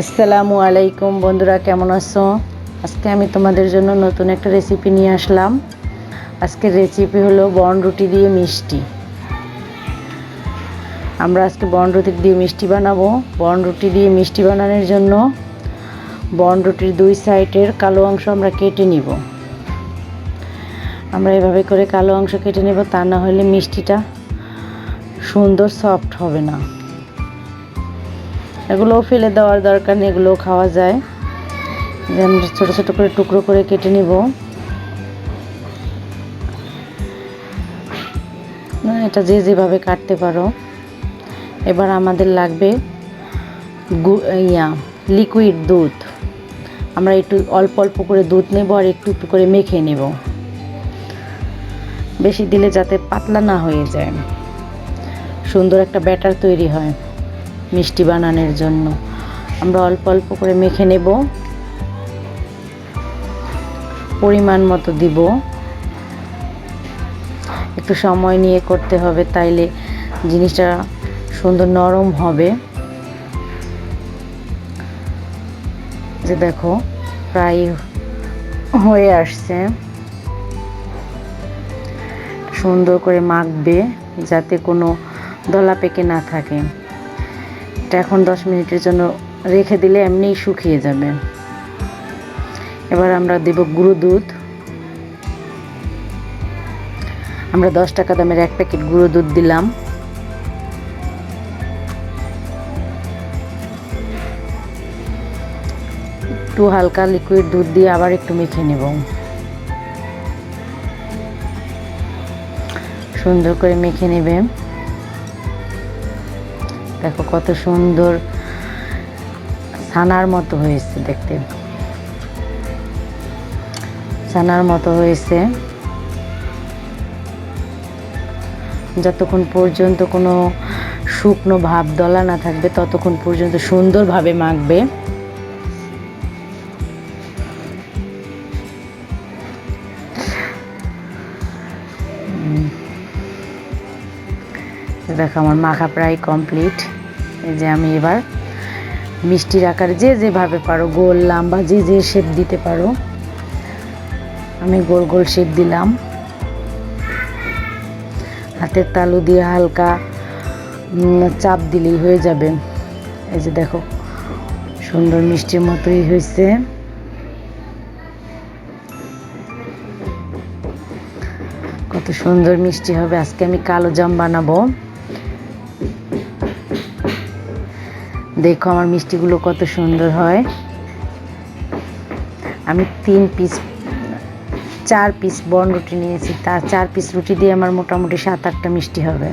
আসসালামু আলাইকুম বন্ধুরা, কেমন আছো? আজকে আমি তোমাদের জন্য নতুন একটা রেসিপি নিয়ে আসলাম। আজকের রেসিপি হলো বনরুটি দিয়ে মিষ্টি। আমরা আজকে বনরুটি দিয়ে মিষ্টি বানাবো। বনরুটি দিয়ে মিষ্টি বানানোর জন্য বনরুটির দুই সাইডের কালো অংশ আমরা কেটে নিব। আমরা এভাবে করে কালো অংশ কেটে নেব, তা না হলে মিষ্টিটা সুন্দর সফট হবে না। এগুলোও ফেলে দেওয়ার দরকার নেই, এগুলোও খাওয়া যায়। যে আমরা ছোটো ছোটো করে টুকরো করে কেটে নিব। এটা যে যেভাবে কাটতে পারো। এবার আমাদের লাগবে লিকুইড দুধ। আমরা একটু অল্প অল্প করে দুধ নেব আর একটু একটু করে মেখে নেব, বেশি দিলে যাতে পাতলা না হয়ে যায়, সুন্দর একটা ব্যাটার তৈরি হয় মিষ্টি বানানোর জন্য। আমরা অল্প অল্প করে মেখে নেব, পরিমাণ মতো দিব। একটু সময় নিয়ে করতে হবে, তাইলে জিনিসটা সুন্দর নরম হবে। যে দেখো প্রায় হয়ে আসছে। সুন্দর করে মাখবে যাতে কোনো দলা পেকে না থাকে। এটা এখন 10 মিনিটের জন্য রেখে দিলে এমনিই শুকিয়ে যাবে। এবার আমরা দেব গুঁড়ো দুধ। আমরা 10 টাকা দামের 1 প্যাকেট গুঁড়ো দুধ দিলাম। একটু হালকা লিকুইড দুধ দিয়ে আবার একটু মেখে নেব। সুন্দর করে মেখে নেবে। দেখো কত সুন্দর ছানার মতো হয়েছে, দেখতে ছানার মতো হয়েছে। যতক্ষণ পর্যন্ত কোনো শুকনো ভাব দলা না থাকবে ততক্ষণ পর্যন্ত সুন্দরভাবে মাখবে। দেখো আমার মাখা প্রায় কমপ্লিট। এই যে আমি এবার মিষ্টির আকার যে যেভাবে পারো, গোল লম্বা যে যে শেপ দিতে পারো, আমি গোল গোল শেপ দিলাম। হাতের তালু দিয়ে হালকা চাপ দিলেই হয়ে যাবে। এই যে দেখো সুন্দর মিষ্টির মতোই হয়েছে। কত সুন্দর মিষ্টি হবে। আজকে আমি কালো জাম বানাবো। দেখো আমার মিষ্টিগুলো কত সুন্দর হয়। আমি 4 পিস বনরুটি নিয়েছি, তার 4 পিস রুটি দিয়ে আমার মোটামুটি 7-8টা মিষ্টি হবে।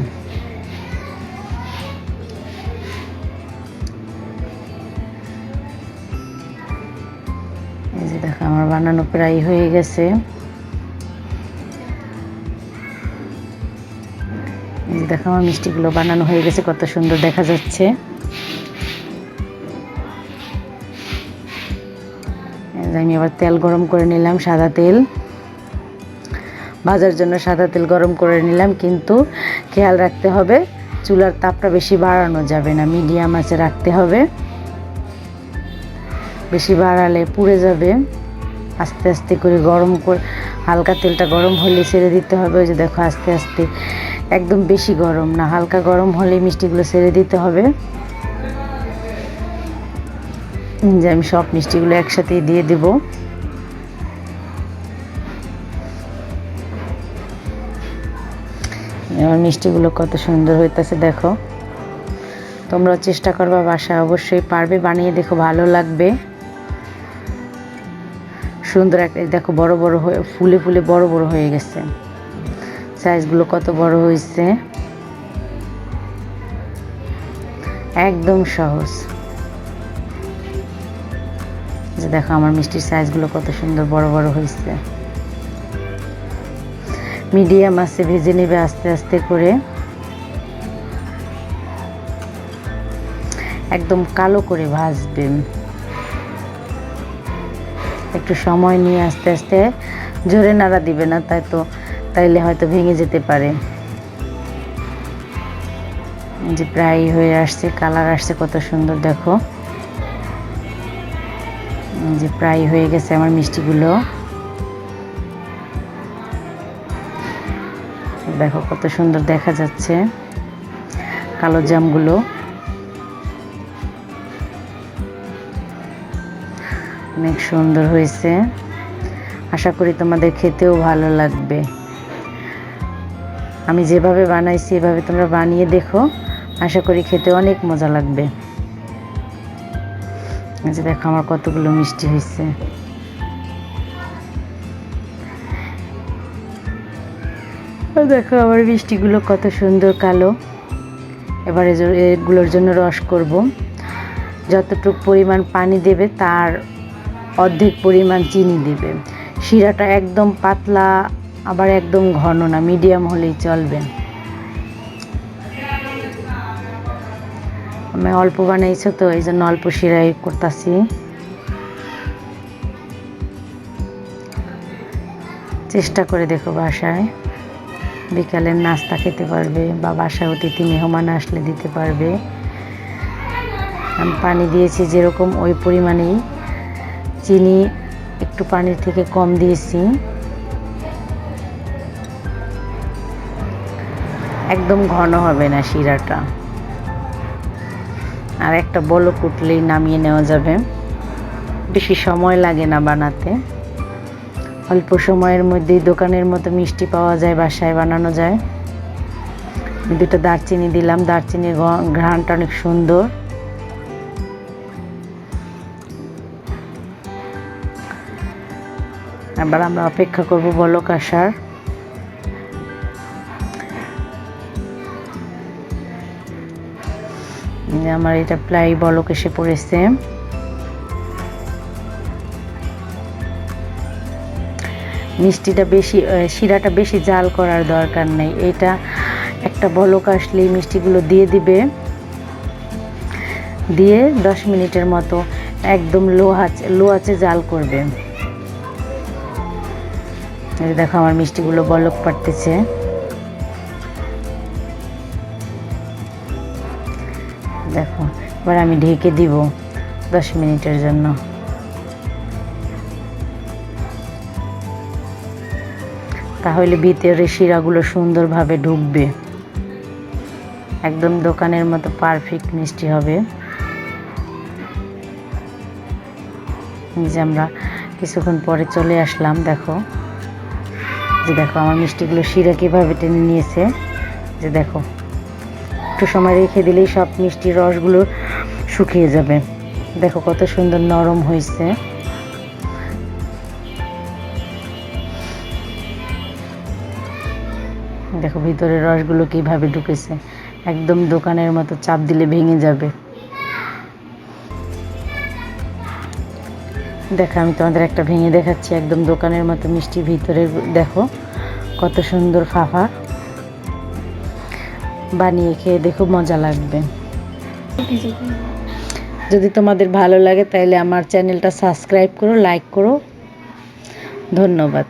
এই যে দেখো আমার বানানো প্রায় হয়ে গেছে। এই যে দেখো আমার মিষ্টিগুলো বানানো হয়ে গেছে, কত সুন্দর দেখা যাচ্ছে। আমি আবার তেল গরম করে নিলাম, সাদা তেল ভাজার জন্য সাদা তেল গরম করে নিলাম। কিন্তু খেয়াল রাখতে হবে চুলার তাপটা বেশি বাড়ানো যাবে না, মিডিয়াম আঁচে রাখতে হবে। বেশি বাড়ালে পুড়ে যাবে। আস্তে আস্তে করে গরম করে হালকা তেলটা গরম হলে ছেড়ে দিতে হবে। ওই যে দেখো আস্তে আস্তে, একদম বেশি গরম না, হালকা গরম হলে মিষ্টিগুলো ছেড়ে দিতে হবে। যে আমি সব মিষ্টিগুলো একসাথেই দিয়ে দেব। আমার মিষ্টিগুলো কত সুন্দর হইতেছে দেখো। তোমরা চেষ্টা করবা, বাসায় অবশ্যই পারবে, বানিয়ে দেখো, ভালো লাগবে। সুন্দর একটা দেখো বড় বড় হয়ে ফুলে ফুলে বড় বড় হয়ে গেছে। সাইজগুলো কত বড় হয়েছে, একদম সহজ। যে দেখো আমার মিষ্টির সাইজগুলো কত সুন্দর বড় বড় হয়েছে। মিডিয়াম আঁচে ভেজে নেবে আস্তে আস্তে করে, একদম কালো করে ভাজবেন। একটু সময় নিয়ে আস্তে আস্তে, জোরে নাড়া দিবে না, তাইলে হয়তো ভেঙে যেতে পারে। যে প্রায় হয়ে আসছে, কালার আসছে কত সুন্দর দেখো। যে প্রায় হয়ে গেছে আমার মিষ্টিগুলো। দেখো কত সুন্দর দেখা যাচ্ছে কালো জামগুলো। অনেক সুন্দর হয়েছে, আশা করি তোমাদের খেতেও ভালো লাগবে। আমি যেভাবে বানাইছি এভাবে তোমরা বানিয়ে দেখো, আশা করি খেতে অনেক মজা লাগবে। এই যে দেখো আমার কতগুলো মিষ্টি হয়েছে। দেখো আমার মিষ্টিগুলো কত সুন্দর কালো। এবারে এগুলোর জন্য রস করব। যতটুকু পরিমাণ পানি দেবে তার অর্ধেক পরিমাণ চিনি দেবে। শিরাটা একদম পাতলা আবার একদম ঘন না, মিডিয়াম হলেই চলবে। আমি অল্প বানাইছো তো এই জন্য অল্প শিরাই করতেছি। চেষ্টা করে দেখো, বাসায় বিকালের নাস্তা খেতে পারবে বা বাসায় অতিথি মেহমান আসলে দিতে পারবে। আমি পানি দিয়েছি যেরকম ওই পরিমাণেই চিনি একটু পানির থেকে কম দিয়েছি। একদম ঘন হবে না শিরাটা। আর একটা বলক উঠলেই নামিয়ে নেওয়া যাবে। বেশি সময় লাগে না বানাতে, অল্প সময়ের মধ্যেই দোকানের মতো মিষ্টি পাওয়া যায়, বাসায় বানানো যায়। আমি 2টা দারচিনি দিলাম, দারচিনির ঘ্রাণটা অনেক সুন্দর। এবার আমরা অপেক্ষা করব বলক আসার। আমার এটা প্রায় বলক এসে পড়েছে। মিষ্টিটা বেশি, শিরাটা বেশি জাল করার দরকার নেই। এটা একটা বলক আসলেই মিষ্টিগুলো দিয়ে দিবে, দিয়ে 10 মিনিটের মতো একদম লো আঁচে জাল করবে। এই দেখো আমার মিষ্টিগুলো বলক পাড়তেছে। দেখো এবার আমি ঢেকে দিব 10 মিনিটের জন্য। তাহলে ভিতরে শিরাগুলো সুন্দরভাবে ঢুকবে, একদম দোকানের মতো পারফেক্ট মিষ্টি হবে। যে আমরা কিছুক্ষণ পরে চলে আসলাম। দেখো যে দেখো আমার মিষ্টিগুলো শিরা কীভাবে টেনে নিয়েছে। যে দেখো একটু সময় রেখে দিলেই সব মিষ্টির রসগুলো শুকিয়ে যাবে। দেখো কত সুন্দর নরম হয়েছে। দেখো ভিতরে রসগুলো কিভাবে ঢুকেছে, একদম দোকানের মতো, চাপ দিলে ভেঙে যাবে। দেখো আমি তোমাদের একটা ভেঙে দেখাচ্ছি, একদম দোকানের মতো মিষ্টি ভিতরে। দেখো কত সুন্দর ফাফা। বানিয়ে খেয়ে দেখো, মজা লাগবে। যদি তোমাদের ভালো লাগে তাহলে আমার চ্যানেলটা সাবস্ক্রাইব করো, লাইক করো। ধন্যবাদ।